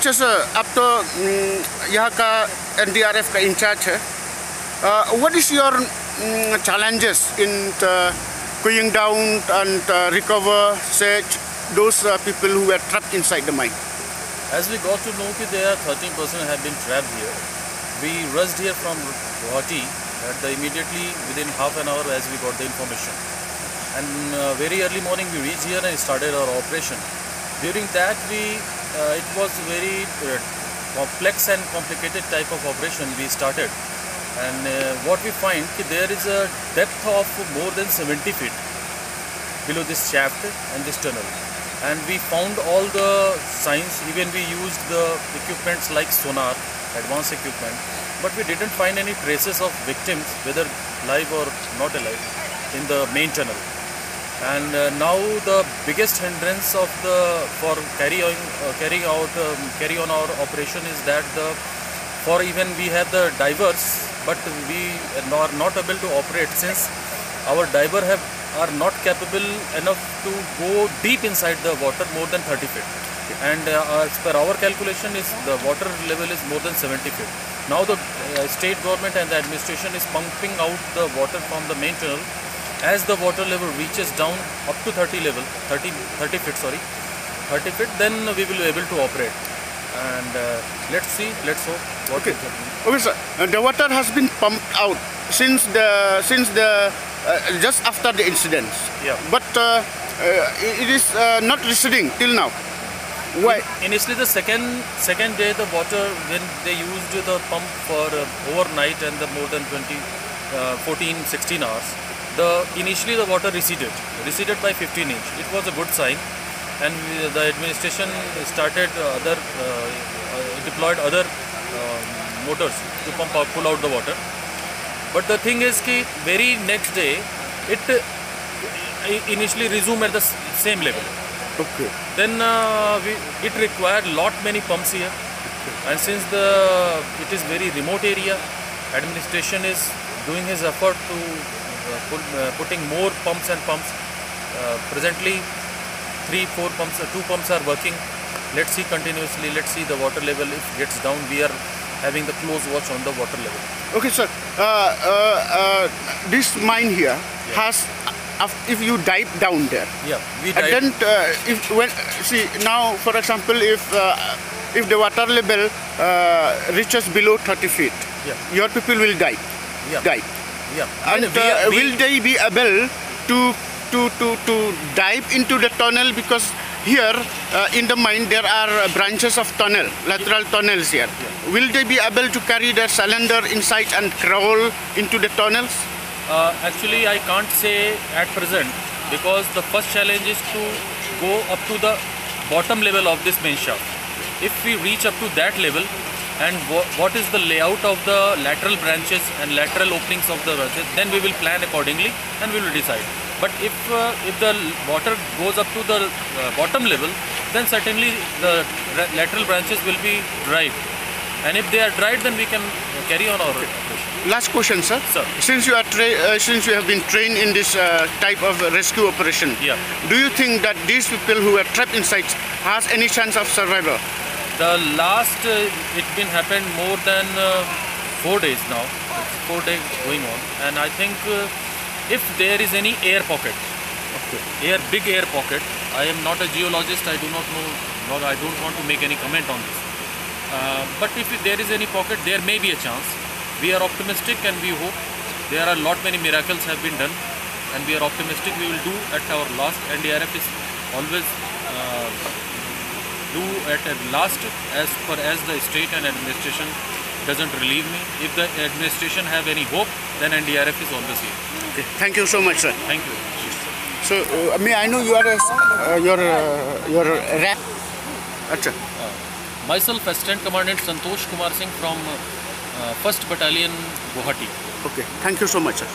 अच्छा सर, अब तो यहाँ का NDRF का इंचार्ज है. What is your challenges in going down and recover those people who were trapped inside the mine? As we got to know that there are 13 persons have been trapped here, we rushed here from Guwahati immediately within half an hour as we got the information. And very early morning we reached here and started our operation. During that it was very complex and complicated type of operation we started. And what we find there is a depth of more than 70 feet below this shaft and this tunnel. And we found all the signs, even we used the equipments like sonar, advanced equipment, but we didn't find any traces of victims, whether live or not alive, in the main tunnel. And now the biggest hindrance of for carry on our operation is that even we have the divers, but we are not able to operate since our diver are not capable enough to go deep inside the water more than 30 feet. And as per our calculation, the water level is more than 70 feet. Now the state government and the administration is pumping out the water from the main tunnel. As the water level reaches down up to 30 feet, then we will be able to operate. And let's hope what is happening. Okay, sir. The water has been pumped out since just after the incidents. Yeah. But it is not receding till now. Why? Initially, the second day, the water, when they used the pump for overnight and the more than 14-16 hours, initially the water receded by 15 inch. It was a good sign, and the administration started deployed other motors to pull out the water. But the thing is that very next day it initially resumed at the same level. Okay. Then it required many pumps here, and since it is very remote area, administration is doing his effort to putting more pumps. Presently 3-4 pumps, 2 pumps are working. Let's see continuously. Let's see the water level. If it gets down, we are having the close watch on the water level. Okay, sir. This mine here has. If you dive down there, we dive. And then now, for example, if the water level reaches below 30 feet, your people will die. And will they be able to dive into the tunnel? Because here in the mine there are branches of tunnel, lateral tunnels here. Will they be able to carry their cylinder inside and crawl into the tunnels? Actually, I can't say at present, because the first challenge is to go up to the bottom level of this main shaft. If we reach up to that level, and what is the layout of the lateral branches and lateral openings of the branches, then we will plan accordingly and we will decide. But if the water goes up to the bottom level, then certainly the lateral branches will be dried. And if they are dried, then we can carry on our operation. Last question, sir. Sir. Since you have been trained in this type of rescue operation, do you think that these people who are trapped inside has any chance of survival? The last it's been happened more than 4 days now. It's 4 days going on, and I think if there is any air pocket, big air pocket. I am not a geologist. I do not know. I don't want to make any comment on this. But if there is any pocket, there may be a chance. We are optimistic and we hope. There are many miracles have been done, and we are optimistic we will do at our last. NDRF is always do at last as the state and administration doesn't relieve me. If the administration have any hope, then NDRF is always here. Okay. Thank you so much, sir. Thank you. So, may I know you are your rank? Achha. Myself, Assistant Commandant Santosh Kumar Singh from 1st Battalion, Guwahati. Okay. Thank you so much, sir.